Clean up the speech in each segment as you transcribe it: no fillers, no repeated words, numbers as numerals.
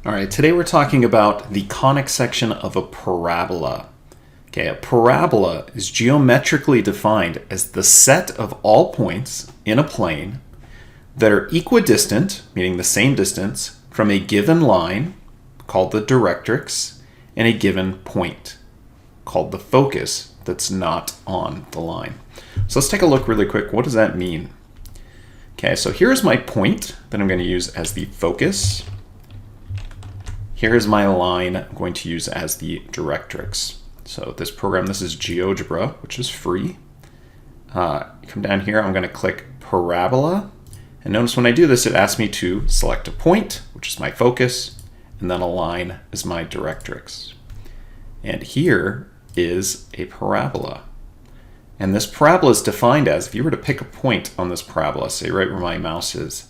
All right, today we're talking about the conic section of a parabola. Okay, a parabola is geometrically defined as the set of all points in a plane that are equidistant, meaning the same distance, from a given line, called the directrix, and a given point, called the focus, that's not on the line. So let's take a look really quick. What does that mean? Okay, so here's my point that I'm going to use as the focus. Here's my line I'm going to use as the directrix. So this program, this is GeoGebra, which is free. Come down here, I'm going to click Parabola. And notice when I do this, it asks me to select a point, which is my focus, and then a line is my directrix. And here is a parabola. And this parabola is defined as, if you were to pick a point on this parabola, say right where my mouse is,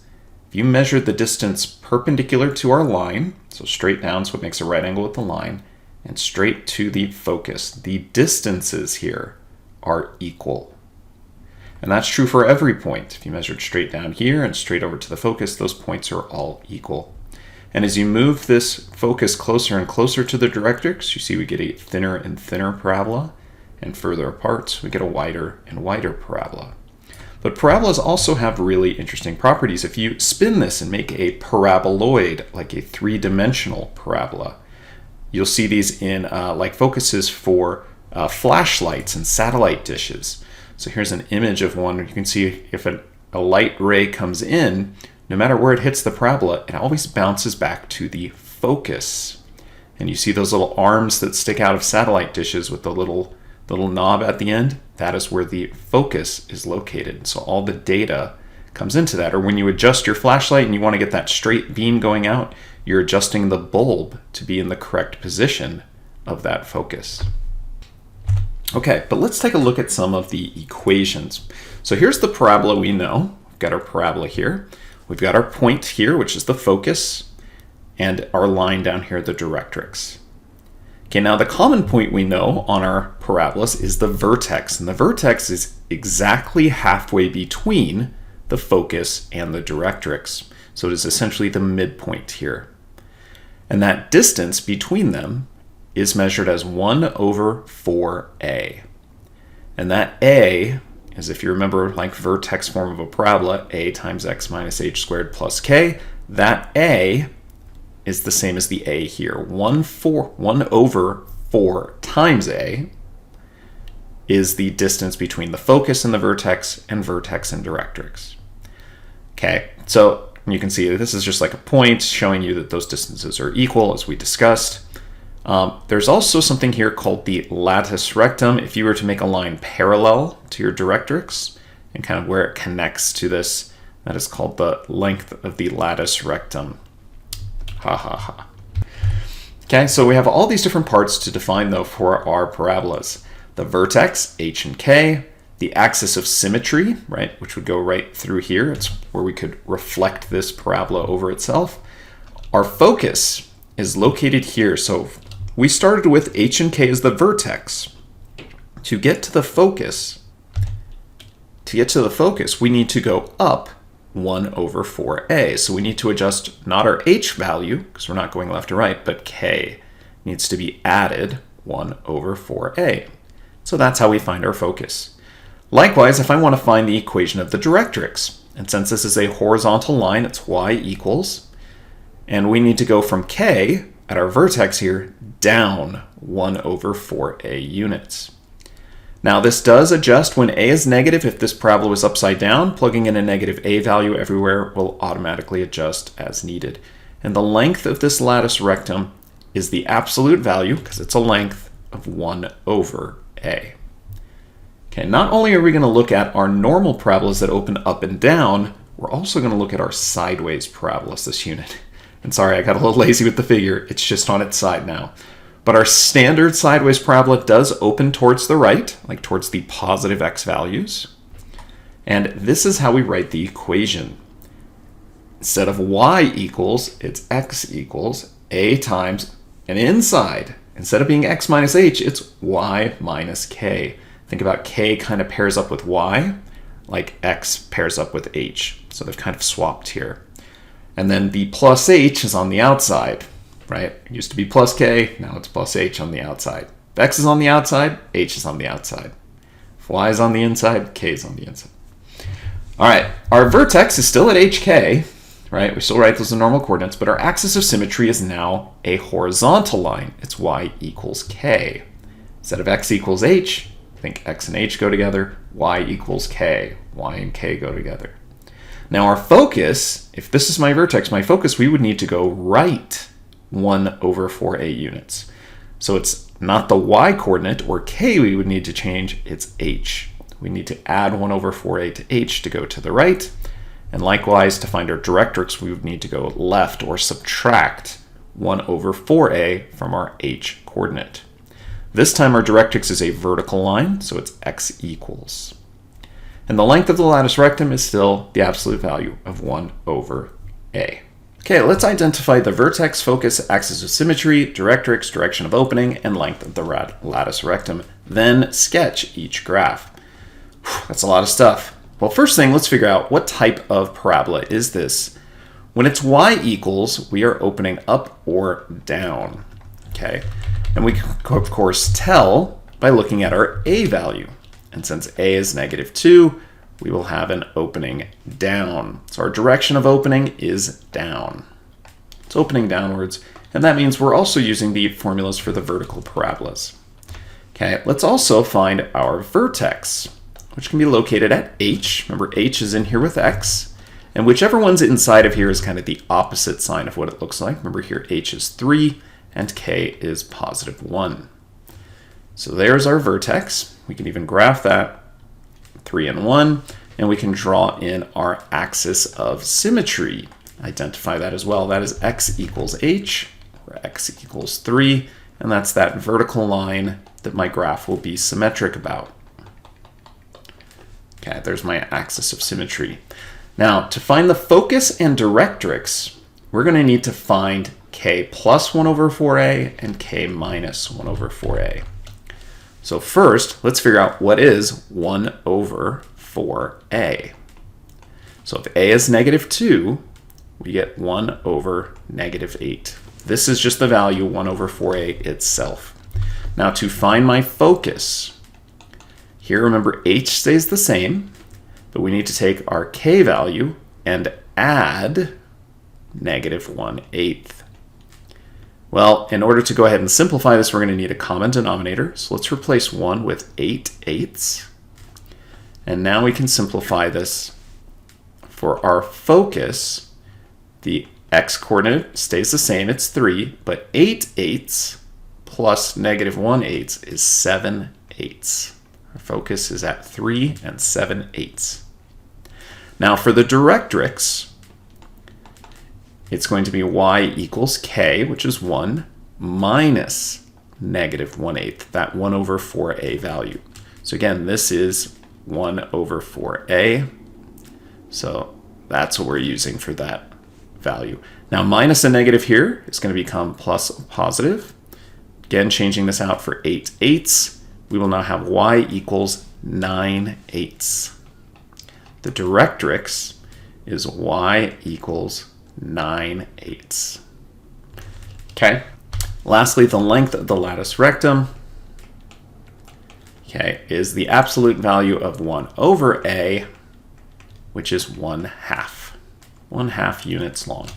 if you measured the distance perpendicular to our line, so straight down is what makes a right angle with the line, and straight to the focus, the distances here are equal. And that's true for every point. If you measured straight down here and straight over to the focus, those points are all equal. And as you move this focus closer and closer to the directrix, you see we get a thinner and thinner parabola, and further apart, we get a wider and wider parabola. But parabolas also have really interesting properties. If you spin this and make a paraboloid, like a three-dimensional parabola, you'll see these in like focuses for flashlights and satellite dishes. So here's an image of one. You can see if a light ray comes in, no matter where it hits the parabola, it always bounces back to the focus. And you see those little arms that stick out of satellite dishes with the little knob at the end? That is where the focus is located. So all the data comes into that. Or when you adjust your flashlight and you want to get that straight beam going out, you're adjusting the bulb to be in the correct position of that focus. Okay, but let's take a look at some of the equations. So here's the parabola we know. We've got our parabola here. We've got our point here, which is the focus, and our line down here, the directrix. Okay, now the common point we know on our parabolas is the vertex, and the vertex is exactly halfway between the focus and the directrix. So it is essentially the midpoint here. And that distance between them is measured as 1 over 4a. And that a is, if you remember, like vertex form of a parabola, a times x minus h squared plus k. That a is the same as the a here. 1 over 4 times a is the distance between the focus and the vertex and directrix. Okay, so you can see this is just like a point showing you that those distances are equal, as we discussed. There's also something here called the latus rectum. If you were to make a line parallel to your directrix and kind of where it connects to this, that is called the length of the latus rectum. Ha ha ha. Okay, so we have all these different parts to define though for our parabolas. The vertex, h and k, the axis of symmetry, right, which would go right through here. It's where we could reflect this parabola over itself. Our focus is located here. So we started with h and k as the vertex. To get to the focus, we need to go up 1 over 4a. So we need to adjust not our h value, because we're not going left to right, but k needs to be added 1 over 4a. So that's how we find our focus. Likewise, if I want to find the equation of the directrix, and since this is a horizontal line, it's y equals, and we need to go from k, at our vertex here, down 1 over 4a units. Now this does adjust when a is negative. If this parabola is upside down, plugging in a negative a value everywhere will automatically adjust as needed. And the length of this latus rectum is the absolute value, because it's a length, of 1 over a. Okay, not only are we going to look at our normal parabolas that open up and down, we're also going to look at our sideways parabolas, this unit. And sorry, I got a little lazy with the figure. It's just on its side now. But our standard sideways parabola does open towards the right, like towards the positive x values. And this is how we write the equation. Instead of y equals, it's x equals a times, and inside, instead of being x minus h, it's y minus k. Think about k kind of pairs up with y, like x pairs up with h. So they've kind of swapped here. And then the plus h is on the outside. right? It used to be plus k, now it's plus h on the outside. If x is on the outside, h is on the outside. If y is on the inside, k is on the inside. All right, our vertex is still at hk, right? We still write those in normal coordinates, but our axis of symmetry is now a horizontal line. It's y equals k. Instead of x equals h, think x and h go together, y equals k. Y and k go together. Now our focus, if this is my vertex, my focus, we would need to go right 1 over 4a units. So it's not the y coordinate, or k, we would need to change, it's h. We need to add 1 over 4a to h to go to the right. And likewise, to find our directrix, we would need to go left, or subtract 1 over 4a from our h coordinate. This time our directrix is a vertical line, so it's x equals. And the length of the lattice rectum is still the absolute value of 1 over a. Okay, let's identify the vertex, focus, axis of symmetry, directrix, direction of opening, and length of the lattice rectum. Then sketch each graph. Whew, that's a lot of stuff. Well, first thing, let's figure out what type of parabola is this. When it's y equals, we are opening up or down. Okay, and we can, of course, tell by looking at our a value. And since a is -2, we will have an opening down. So our direction of opening is down. It's opening downwards, and that means we're also using the formulas for the vertical parabolas. Okay, let's also find our vertex, which can be located at h. Remember, h is in here with x, and whichever one's inside of here is kind of the opposite sign of what it looks like. Remember here, h is 3, and k is +1. So there's our vertex. We can even graph that, 3 and 1, and we can draw in our axis of symmetry. Identify that as well. That is x equals h, where x equals 3, and that's that vertical line that my graph will be symmetric about. Okay, there's my axis of symmetry. Now, to find the focus and directrix, we're going to need to find k plus 1 over 4a and k minus 1 over 4a. So first, let's figure out what is 1 over 4a. So if a is -2, we get 1 over -8. This is just the value 1 over 4a itself. Now to find my focus, here remember h stays the same, but we need to take our k value and add -1/8. Well, in order to go ahead and simplify this, we're going to need a common denominator. So let's replace 1 with 8/8. And now we can simplify this. For our focus, the x-coordinate stays the same, it's 3, but 8/8 plus -1/8 is 7/8. Our focus is at 3 and 7/8. Now for the directrix, it's going to be y equals k, which is 1, minus -1/8, that 1 over 4a value. So again, this is 1 over 4a. So that's what we're using for that value. Now minus a negative here is going to become plus a positive. Again, changing this out for 8/8, we will now have y equals 9/8. The directrix is y equals 9/8. Okay. Lastly, the length of the lattice rectum, okay, is the absolute value of 1 over a, which is 1/2. 1/2 units long.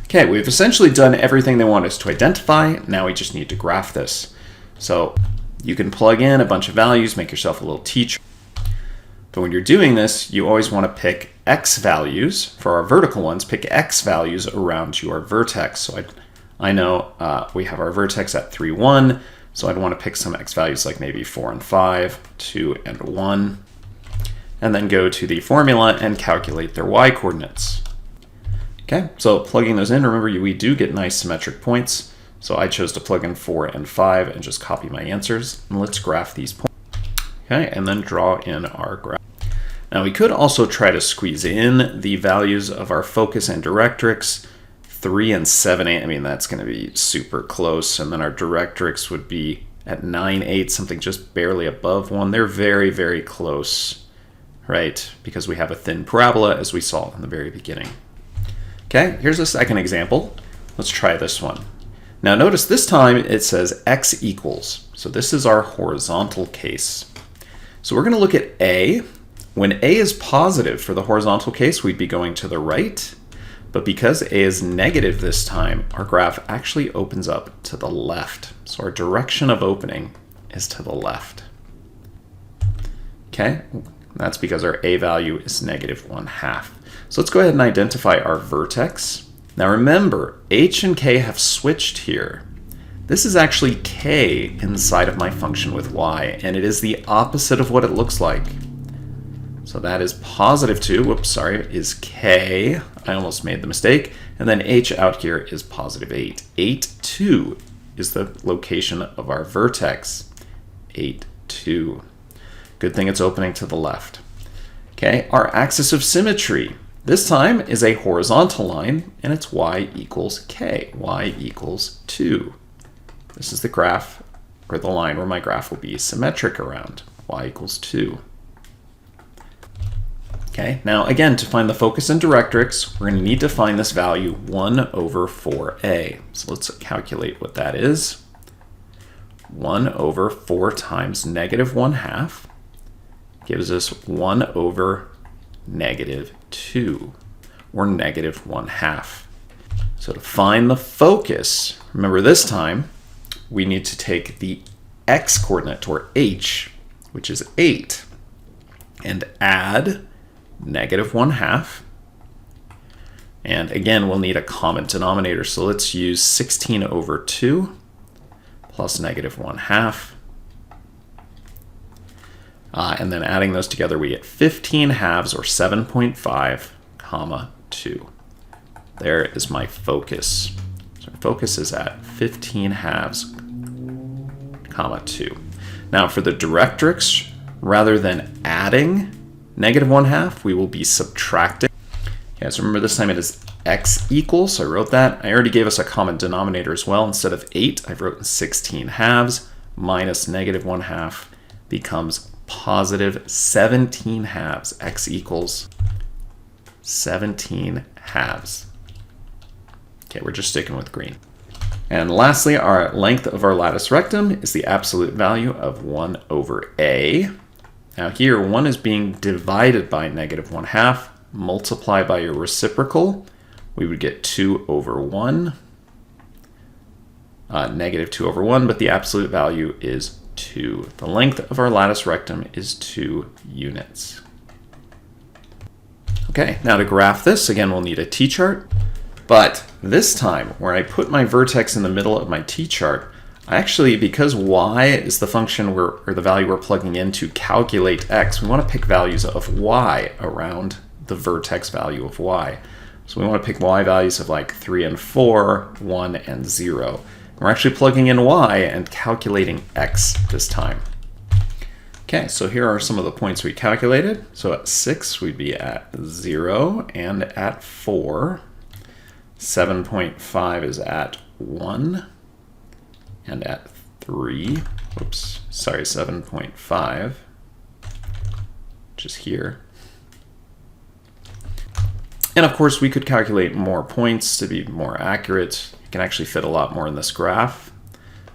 Okay, we've essentially done everything they want us to identify. Now we just need to graph this. So you can plug in a bunch of values, make yourself a little teacher. But when you're doing this, you always want to pick x values. For our vertical ones, pick x values around your vertex. So I know we have our vertex at 3, 1. So I'd want to pick some x values like maybe 4 and 5, 2 and 1. And then go to the formula and calculate their y coordinates. Okay, so plugging those in, remember we do get nice symmetric points. So I chose to plug in 4 and 5 and just copy my answers. And let's graph these points. Okay, and then draw in our graph. Now we could also try to squeeze in the values of our focus and directrix. 3 and 7/8, I mean, that's going to be super close. And then our directrix would be at 9/8, something just barely above 1. They're very, very close, right? Because we have a thin parabola, as we saw in the very beginning. Okay, here's a second example. Let's try this one. Now notice this time it says x equals. So this is our horizontal case. So we're going to look at A. When A is positive for the horizontal case, we'd be going to the right. But because A is negative this time, our graph actually opens up to the left. So our direction of opening is to the left. Okay, that's because our A value is -1/2. So let's go ahead and identify our vertex. Now remember, H and K have switched here. This is actually K inside of my function with Y, and it is the opposite of what it looks like. So that is +2, is K. I almost made the mistake. And then H out here is +8. 8, 2 is the location of our vertex. 8, 2. Good thing it's opening to the left. Okay, our axis of symmetry. This time is a horizontal line, and it's y equals k. Y equals 2. This is the graph, or the line where my graph will be symmetric around. Y equals 2. Okay, now again, to find the focus and directrix, we're going to need to find this value 1/4a. So let's calculate what that is. 1/4 times -1/2 gives us 1/2, or -1/2. So to find the focus, remember this time, we need to take the x-coordinate, or h, which is 8, and add -1/2. And again, we'll need a common denominator. So let's use 16/2 plus -1/2. And then adding those together, we get 15/2, or 7.5, 2. There is my focus. So our focus is at 15/2, 2. Now for the directrix, rather than adding -1/2, we will be subtracting. Okay, so remember this time it is x equals, so I wrote that. I already gave us a common denominator as well. Instead of 8, I've written 16/2 minus -1/2 becomes +17/2. X equals 17/2. Okay, we're just sticking with green. And lastly, our length of our lattice rectum is the absolute value of 1/a. Now here, 1 is being divided by -1/2. Multiply by your reciprocal, we would get 2/1. -2/1, but the absolute value is 2. The length of our lattice rectum is 2 units. Okay, now to graph this, again, we'll need a t-chart. But this time, where I put my vertex in the middle of my t-chart, I actually, because y is the function or the value we're plugging in to calculate x, we want to pick values of y around the vertex value of y. So we want to pick y values of like 3 and 4, 1 and 0. We're actually plugging in y and calculating x this time. Okay, so here are some of the points we calculated. So at 6, we'd be at 0, and at 4. 7.5 is at 1, and at 3. 7.5, which is here. And of course, we could calculate more points to be more accurate. You can actually fit a lot more in this graph,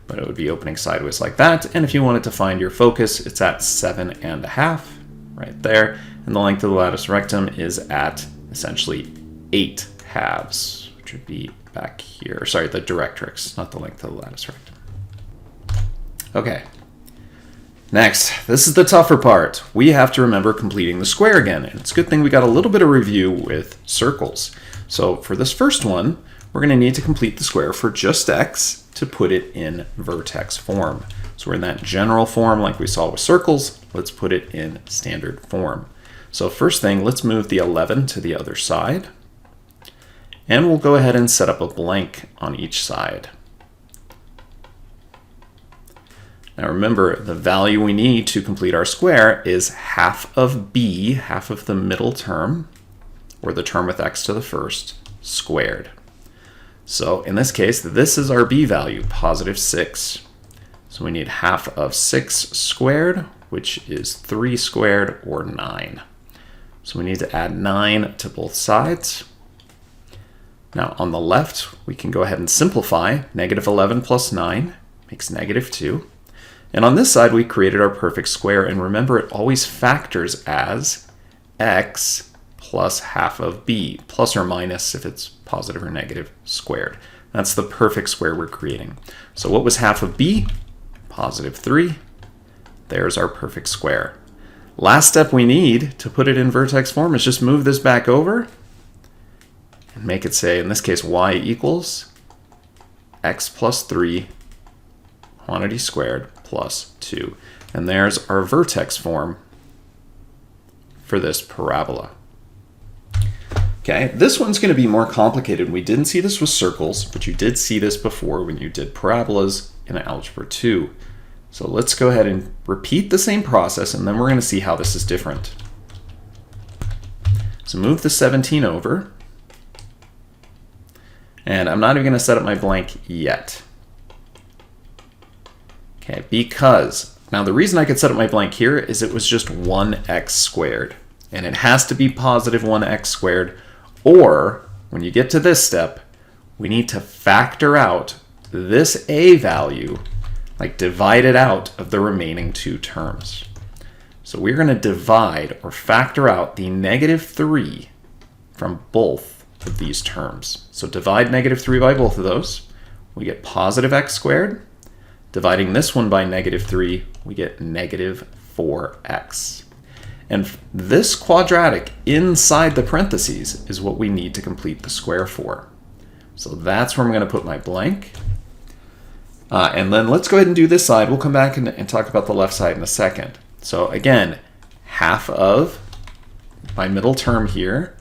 but it would be opening sideways like that. And if you wanted to find your focus, it's at 7.5 right there. And the length of the lattice rectum is at essentially 8/2, which would be back here. Sorry, the directrix, not the length of the lattice rectum. Okay. Next, this is the tougher part. We have to remember completing the square again. And it's a good thing we got a little bit of review with circles. So for this first one, we're going to need to complete the square for just x to put it in vertex form. So we're in that general form like we saw with circles. Let's put it in standard form. So first thing, let's move the 11 to the other side. And we'll go ahead and set up a blank on each side. Now remember, the value we need to complete our square is half of b, half of the middle term, or the term with x to the first, squared. So in this case, this is our b value, +6. So we need half of 6 squared, which is 3 squared, or 9. So we need to add 9 to both sides. Now on the left, we can go ahead and simplify. Negative 11 plus 9 makes negative 2. And on this side, we created our perfect square. And remember, it always factors as x plus half of b, plus or minus if it's positive or negative squared. That's the perfect square we're creating. So what was half of b? Positive 3. There's our perfect square. Last step we need to put it in vertex form is just move this back over and make it say, in this case, y equals x plus 3 quantity squared plus 2. And there's our vertex form for this parabola. Okay, this one's going to be more complicated. We didn't see this with circles, but you did see this before when you did parabolas in Algebra 2. So let's go ahead and repeat the same process, and then we're going to see how this is different. So move the 17 over. And I'm not even going to set up my blank yet. Okay, because now the reason I could set up my blank here is it was just 1x squared. And it has to be positive 1x squared, or when you get to this step, we need to factor out this a value, like divide it out of the remaining two terms. So we're going to divide or factor out the negative 3 from both of these terms. So divide negative 3 by both of those, we get positive x squared. Dividing this one by negative 3, we get negative 4x. And this quadratic inside the parentheses is what we need to complete the square for. So that's where I'm going to put my blank. And then let's go ahead and do this side. We'll come back and talk about the left side in a second. So again, half of my middle term here,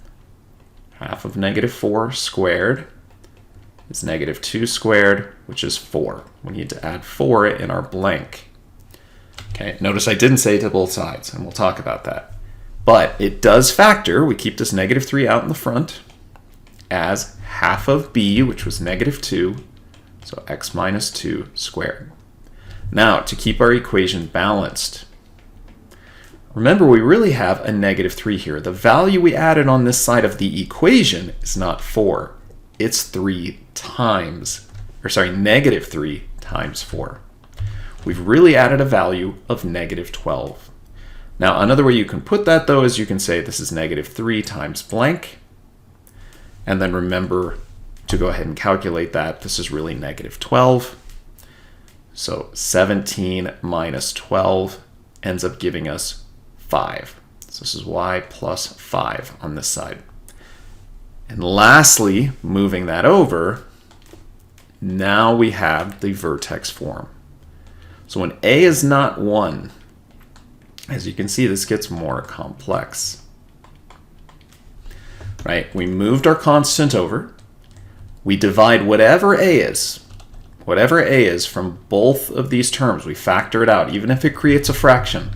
half of negative 4 squared is negative 2 squared, which is 4. We need to add 4 in our blank. Okay, notice I didn't say to both sides, and we'll talk about that. But it does factor. We keep this negative 3 out in the front as half of b, which was negative 2, so x minus 2 squared. Now, to keep our equation balanced, remember we really have a negative 3 here. The value we added on this side of the equation is not 4. It's 3 times, or sorry, negative 3 times 4. We've really added a value of negative 12. Now, another way you can put that, though, is you can say this is negative 3 times blank. And then remember to go ahead and calculate that. This is really negative 12. So 17 minus 12 ends up giving us 5. So this is y plus 5 on this side. And lastly, moving that over, now we have the vertex form. So when a is not 1, as you can see, this gets more complex. Right? We moved our constant over. We divide whatever a is from both of these terms. We factor it out, even if it creates a fraction.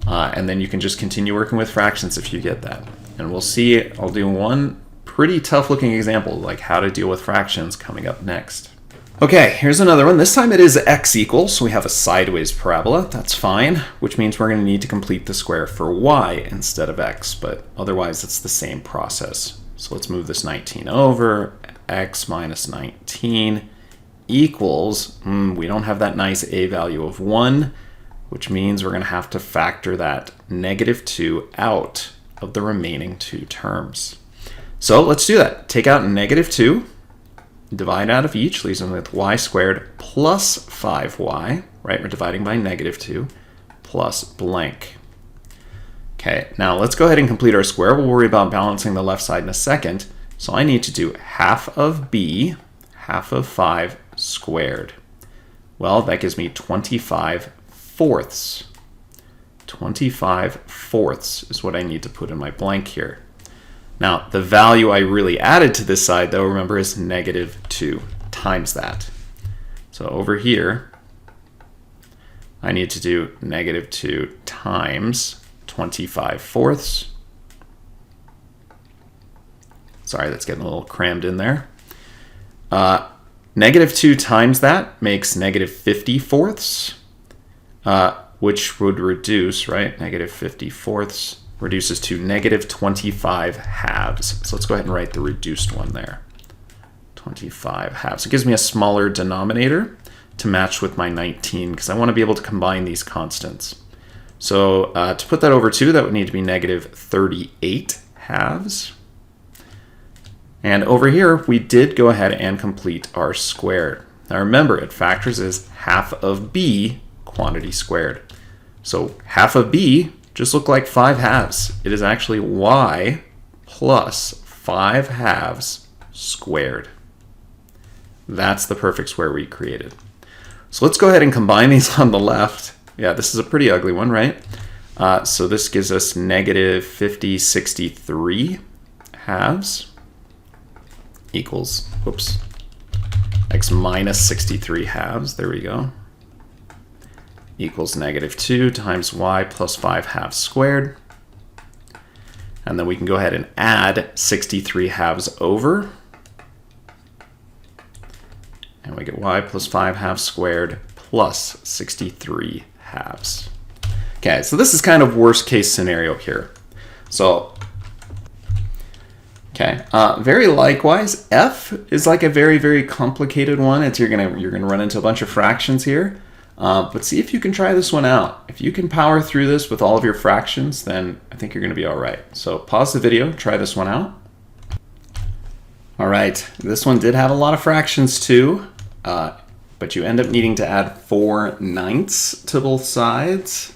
And then you can just continue working with fractions if you get that. And we'll see, I'll do one pretty tough looking example, like how to deal with fractions, coming up next. Okay, here's another one. This time it is x equals, so we have a sideways parabola. That's fine, which means we're going to need to complete the square for y instead of x, but otherwise it's the same process. So let's move this 19 over. X minus 19 equals, we don't have that nice a value of 1, which means we're going to have to factor that negative 2 out of the remaining two terms. So let's do that. Take out negative 2. Divide out of each, leaves them with y squared plus 5y, right? We're dividing by negative 2 plus blank. Okay, now let's go ahead and complete our square. We'll worry about balancing the left side in a second. So I need to do half of b, half of 5 squared. Well, that gives me 25 fourths. 25 fourths is what I need to put in my blank here. Now, the value I really added to this side, though, remember, is negative 2 times that. So over here, I need to do negative 2 times 25 fourths. Sorry, that's getting a little crammed in there. Negative 2 times that makes negative 50 fourths, which would reduce, right? Negative 50 fourths reduces to negative 25 halves. So let's go ahead and write the reduced one there. 25 halves. It gives me a smaller denominator to match with my 19 because I want to be able to combine these constants. So to put that over 2, that would need to be negative 38 halves. And over here, we did go ahead and complete our squared. Now remember, it factors as half of b quantity squared. So half of b just look like 5 halves. It is actually y plus 5 halves squared. That's the perfect square we created. So let's go ahead and combine these on the left. Yeah, this is a pretty ugly one, right? So this gives us negative 63 halves equals, whoops, x minus 63 halves, there we go, equals negative 2 times y plus 5 halves squared. And then we can go ahead and add 63 halves over. And we get y plus 5 halves squared plus 63 halves. Okay, so this is kind of worst case scenario here. So, okay, very likewise, f is like a very, very complicated one. You're gonna run into a bunch of fractions here. But see if you can try this one out. If you can power through this with all of your fractions, then I think you're gonna be all right. So pause the video, try this one out. All right, this one did have a lot of fractions too, but you end up needing to add 4/9 to both sides.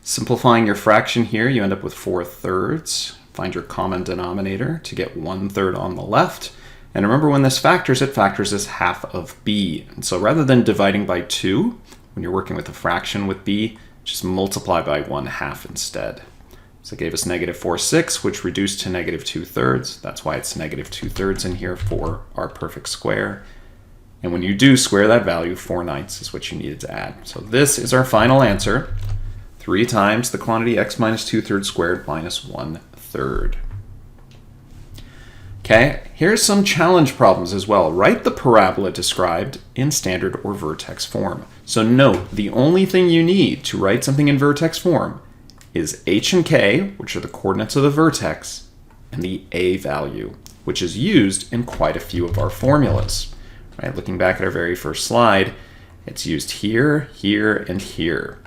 Simplifying your fraction here, you end up with 4/3. Find your common denominator to get 1/3 on the left. And remember, when this factors, it factors as half of b. And so rather than dividing by 2, when you're working with a fraction with b, just multiply by 1/2 instead. So it gave us negative 4/6, which reduced to negative 2/3. That's why it's negative 2/3 in here for our perfect square. And when you do square that value, 4/9 is what you needed to add. So this is our final answer. 3 times the quantity x minus 2/3 squared minus 1/3. Okay, here's some challenge problems as well. Write the parabola described in standard or vertex form. So note, the only thing you need to write something in vertex form is h and k, which are the coordinates of the vertex, and the a value, which is used in quite a few of our formulas. Right, looking back at our very first slide, it's used here, here, and here.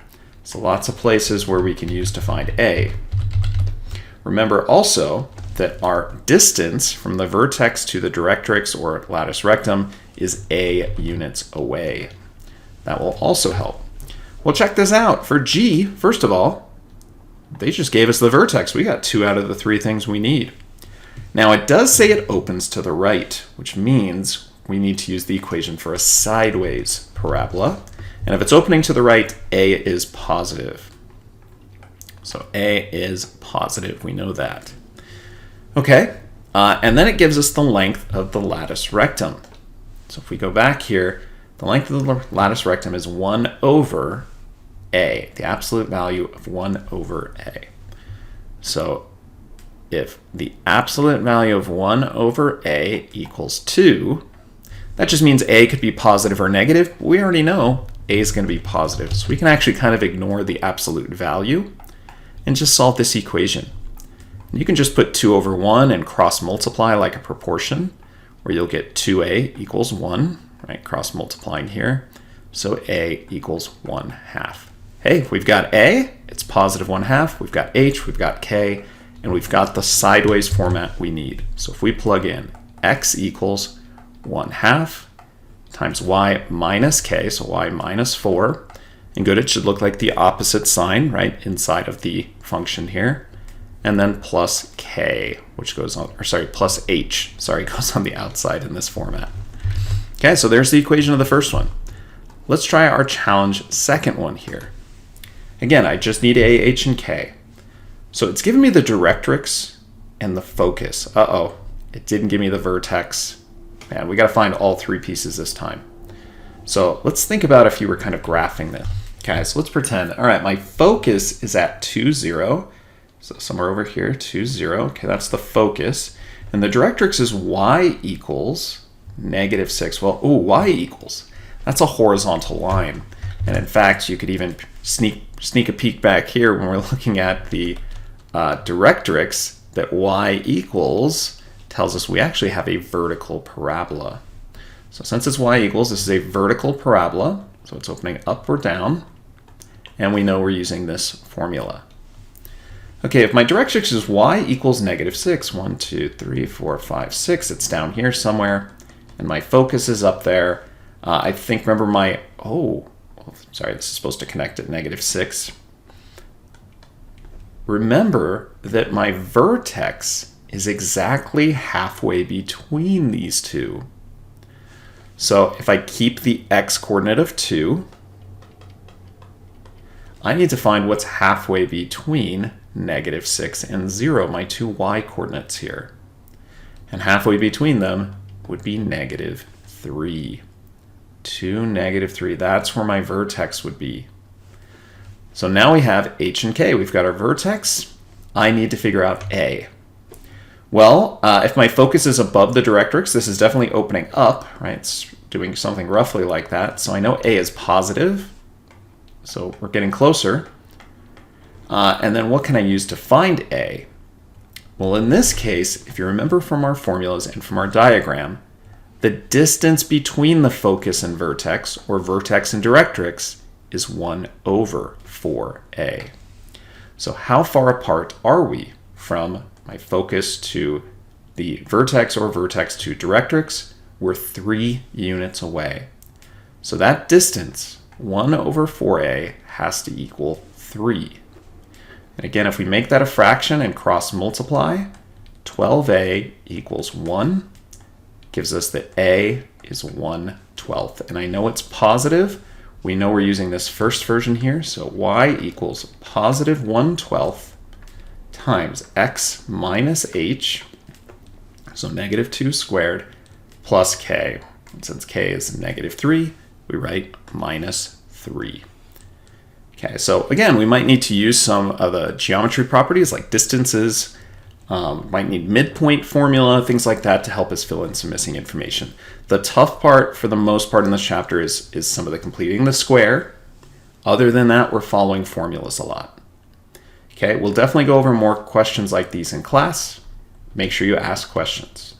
So lots of places where we can use to find a. Remember also that our distance from the vertex to the directrix or latus rectum is a units away. That will also help. Well, check this out. For G, first of all, they just gave us the vertex. We got 2 out of the 3 things we need. Now it does say it opens to the right, which means we need to use the equation for a sideways parabola. And if it's opening to the right, a is positive. So a is positive, we know that. Okay, and then it gives us the length of the latus rectum. So if we go back here, the length of the latus rectum is 1 over a, the absolute value of 1 over a. So if the absolute value of 1 over a equals 2, that just means a could be positive or negative. We already know a is going to be positive. So we can actually kind of ignore the absolute value and just solve this equation. You can just put 2 over 1 and cross multiply like a proportion, where you'll get 2a equals 1, right? Cross multiplying here. So a equals 1/2. Hey, we've got a, it's positive 1/2. We've got h, we've got k, and we've got the sideways format we need. So if we plug in x equals 1/2 times y minus k, so y minus 4, and good, it should look like the opposite sign, right, inside of the function here, and then plus k, which goes on, or sorry, plus h, sorry, goes on the outside in this format. Okay, so there's the equation of the first one. Let's try our challenge second one here. Again, I just need a, h, and k. So it's given me the directrix and the focus. Uh-oh, it didn't give me the vertex. Man, we got to find all 3 pieces this time. So let's think about if you were kind of graphing this. Okay, so let's pretend, all right, my focus is at 2, 0. So somewhere over here, 2, 0. Okay, that's the focus. And the directrix is y equals negative 6. Well, ooh, y equals. That's a horizontal line. And in fact, you could even sneak a peek back here when we're looking at the directrix that y equals tells us we actually have a vertical parabola. So since it's y equals, this is a vertical parabola, so it's opening up or down, and we know we're using this formula. Okay, if my directrix is y equals -6, 1, 2, 3, 4, 5, 6, it's down here somewhere, and my focus is up there. I think, remember my, sorry, this is supposed to connect at -6. Remember that my vertex is exactly halfway between these two. So if I keep the x coordinate of 2, I need to find what's halfway between -6 and 0, my two y coordinates here. And halfway between them would be -3. 2, -3, that's where my vertex would be. So now we have h and k. We've got our vertex. I need to figure out a. Well, if my focus is above the directrix, this is definitely opening up, right? It's doing something roughly like that. So I know a is positive. So we're getting closer. And then what can I use to find a? Well, in this case, if you remember from our formulas and from our diagram, the distance between the focus and vertex, or vertex and directrix, is 1/4a. So how far apart are we from my focus to the vertex or vertex to directrix? We're 3 units away. So that distance, 1/4a, has to equal 3. And again, if we make that a fraction and cross multiply, 12a equals 1, gives us that a is 1/12. And I know it's positive. We know we're using this first version here, so y equals positive 1/12 times x minus h, so -2 squared, plus k. And since k is -3, we write -3. Okay, so again, we might need to use some of the geometry properties like distances, might need midpoint formula, things like that to help us fill in some missing information. The tough part for the most part in this chapter is some of the completing the square. Other than that, we're following formulas a lot. Okay, we'll definitely go over more questions like these in class. Make sure you ask questions.